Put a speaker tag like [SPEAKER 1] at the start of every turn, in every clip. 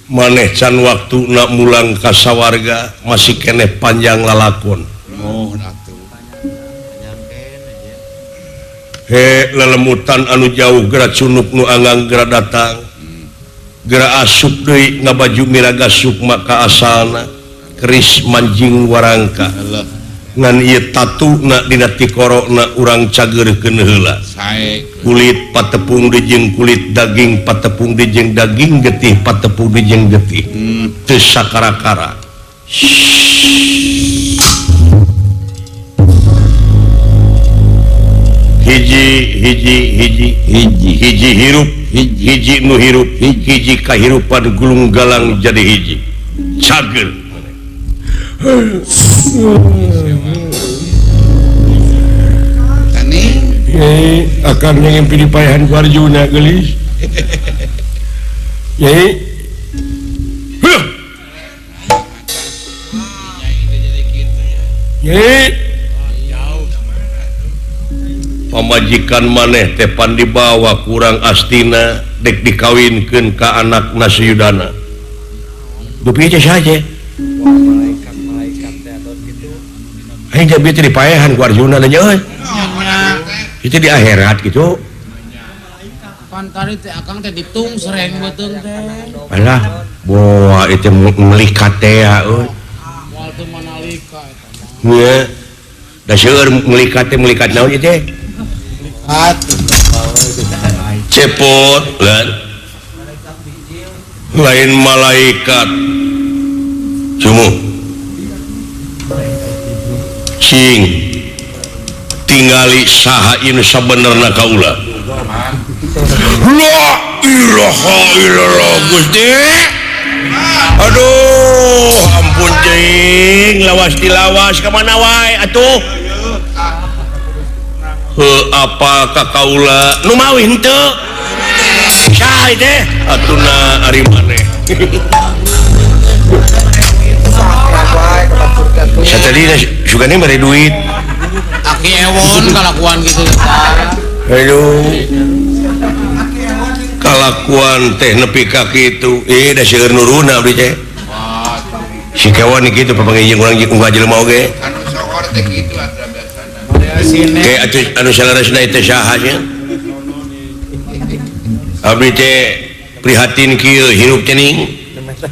[SPEAKER 1] maneh can waktu nak mulang kasawarga masih keneh panjang lalakon lelemutan anu jauh gerak cunuk nu anggang gerak datang gerak asup deui ngabaju miraga sukma ka asalna keris manjing warangka ngan ieu tatuna dina tikorona urang cageurkeun heula kulit patepung dijeng kulit daging patepung dijeng daging getih patepung dijeng getih teu sakara-kara hiji hirup hiji nu hirup hiji kahirupan gulung galang jadi hiji cager akan yang pilihan Arjuna gelis pamajikan maneh tepan dibawa kurang astina dek dikawinkeun ka anak Nasuyudana dupi saja aing jadi dipaehan ku Arjuna teh itu di akhirat gitu
[SPEAKER 2] pan tadi teh akang teh ditung sereng beuteung teh
[SPEAKER 1] alah boa itu melikat teh euy
[SPEAKER 2] moal teu manalika eta
[SPEAKER 1] nya da seueur melikat teh melikat naon ieu teh cepot lain malaikat cuma sing tinggali saha ieu sabenerna kaula la ilaha illallah Gusti aduh ampun cing lawas dilawas ka mana wae atuh apa ka kaula nu mawi henteu saha teh atuna ari maneh satadina sugana bari duit
[SPEAKER 2] aki ewon kalakuan gitu
[SPEAKER 1] aduh kalakuan teh nepi ka kitu da seueur nuruna abdi teh si kawan kitu papangijing urang unggal jelema oge anu sokor teh kitu atuh biasana ke anu salaresna teh saha nya abdi teh prihatin kieu hirup cening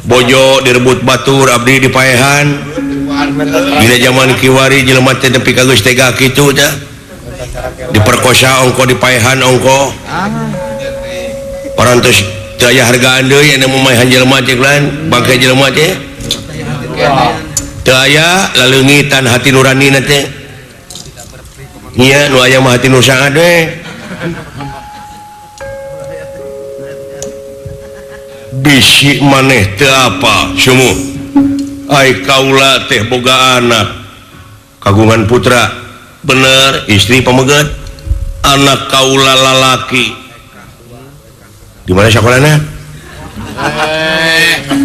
[SPEAKER 1] bojo direbut batur abdi dipaehan dina zaman kiwari jelema teh nepi ka geus tega kitu teh diperkosa ongko dipaehan ongko parantos teu aya hargaan deui anu memaehan jelema teh lan bangke jelema teh teu aya laleungitan hati nuranina teh nya nu aya mah hati nu sangat we bisi maneh teu apa sumuh ai kaula teh boga anak kagungan putra bener istri pamegat anak kaula lalaki di mana sakolana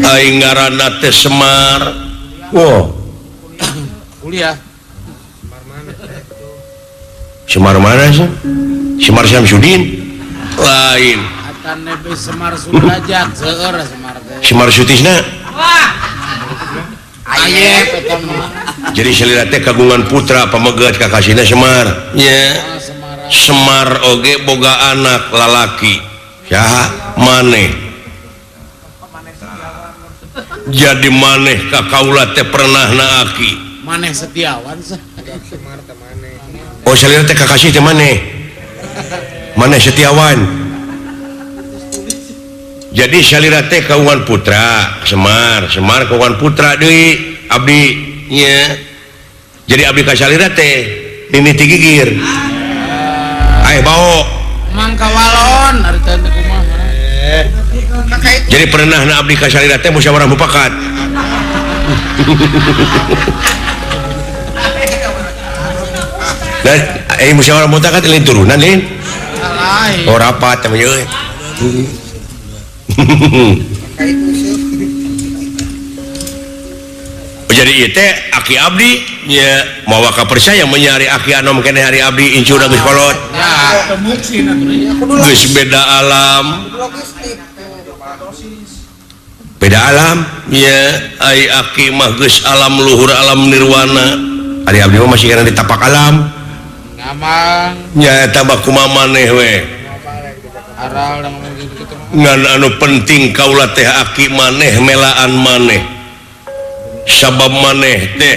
[SPEAKER 1] ai ngaranna teh Semar wow
[SPEAKER 2] kuliah
[SPEAKER 1] Semar mana sih Semar Syamsuddin lain
[SPEAKER 2] atan nebe Semar Sudrajat seueur Semar teh
[SPEAKER 1] Semar Sutisna
[SPEAKER 2] ayep eta mah
[SPEAKER 1] jadi salira teh kagungan putra pamegat kakasina Semar nya Semar oge boga anak lalaki saha maneh jadi maneh ka kaula teh pernah naaki
[SPEAKER 2] maneh Setiawan sah
[SPEAKER 1] oh salira teh kakasih teh maneh maneh Setiawan jadi salira teh kagungan putra Semar kagungan putra deui abdi nya jadi abdi ka salira teh mimiti gigir aya bau
[SPEAKER 2] mangka walon ari teh kumaha
[SPEAKER 1] jadi pernah na abdi ka salira teh musyawarah mufakat dan musyawarah mufakat lain turunan lain oh rapat teh euy jadi ieu teh aki abdi nya mawa ka percaya menyari aki anom keneh hari abdi incuna geus kolot geus beda alam beda alam ya aki mah geus alam luhur alam nirwana ari abdi mah masih kana di tapak alam
[SPEAKER 2] ngamang
[SPEAKER 1] nya eta mah kumaha maneh we
[SPEAKER 2] aral dan ngomong gitu
[SPEAKER 1] ngan anu penting kaula teh aki maneh melaan maneh sabab maneh teh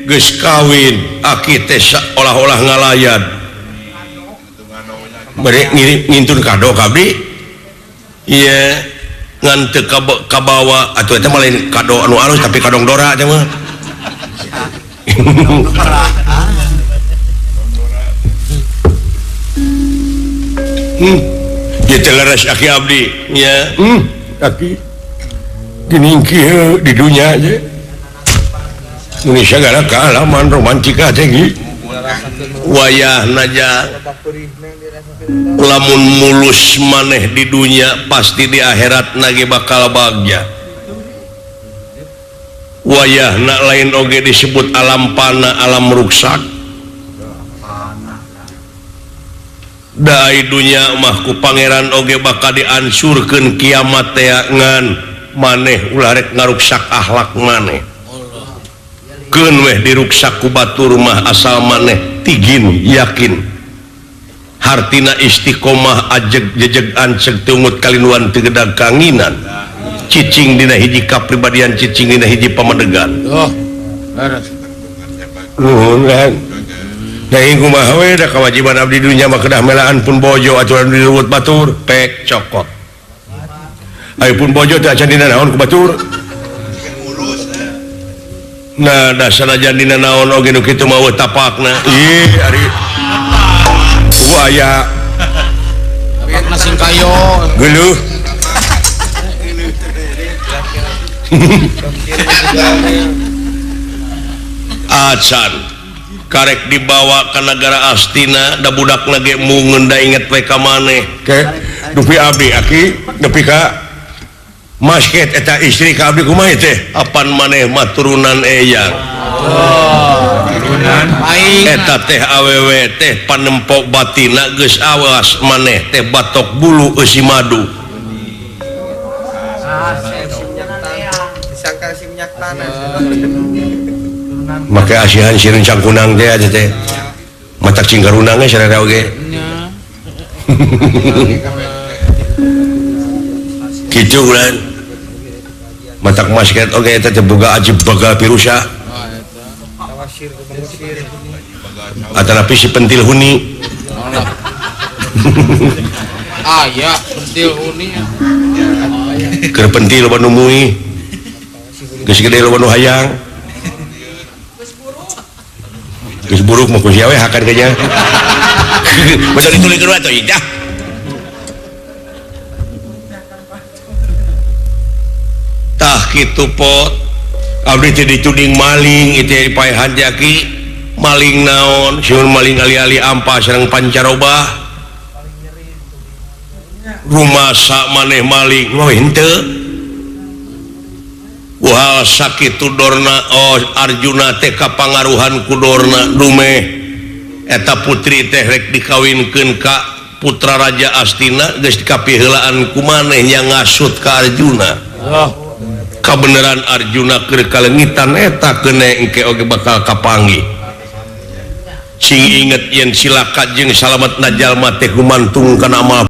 [SPEAKER 1] geus kawin aki teh olah-olah ngalayan bari ngintun kado ka abdi ieu ngan teu kabawa atuh eta mah lain kado anu alus tapi kadong dora teh mah ya teleres aki abdi ya aki gini kieu di dunia aja Indonesia segala kealaman romantika teh wayah naja lamun mulus maneh di dunia pasti di akhirat nage bakal bagja wayah nak lain oge disebut alam pana alam ruksak dai dunia mah ku pangeran oge bakal diansurkeun kiamat teh ngan maneh ulah rek ngaruksak akhlak maneh keun weh diruksak ku batur mah asal maneh tigin yakin hartina istiqomah ajeg jejeg anceg tungut kalinuan teu gedag kanginan cicing dina hiji kapribadian cicing dina hiji pamadegan
[SPEAKER 2] beres
[SPEAKER 1] nuhun kan Nyaing kumaha we da kewajiban abdi dunya mah kedah melaan pun bojo aturan diruwut batur pek cokot. Aya pun bojo teh acan dina naon ku batur. Nah da sanajan dina naon oge nu kitu mah tapakna. Ih ari aya
[SPEAKER 2] tapakna sing kayo
[SPEAKER 1] geuleuh. Acan karek dibawa ke negara Astina da budak lagi mungun da inget we ka maneh ke dupi abdi aki nepi ka masket eta istri ka abdi kumaha teh apan maneh mah turunan eyang
[SPEAKER 2] turunan aing
[SPEAKER 1] eta teh awewe teh panempo batina geus awas maneh teh batok bulu eusi madu
[SPEAKER 3] disangka si minyak tanah
[SPEAKER 1] maka asihan si rencang kunang teh aja teh matak cinggarunangnya sarada oge kitu ulan matak masket oge eta teh boga ajib bagal pirusa
[SPEAKER 3] tawasir ke mengusir
[SPEAKER 1] atanapi si pentil huni
[SPEAKER 2] ya pentil uni
[SPEAKER 1] keur pentil loba nu muih geus gede loba nu hayang geus buruk mah ku sia we hakan ka nya bener ditulikeun wae teh dah tah kitu pot abdi teh dituding maling ieu paehan jaki maling naon sieun maling ali-ali ampas sareng pancaroba rumah sak maneh maling wah henteu wah sakitu dorna Arjuna teh kapangaruhan ku dorna dumeh eta putri teh rek dikawinkeun ka putra raja Astina geus dikapiheulaan ku maneh nya ngasut ka Arjuna kabeneran Arjuna keur kalengitan eta keune engke oge bakal kapanggih sing inget yen silaka jeung salametna jalma teh gumantung kana amal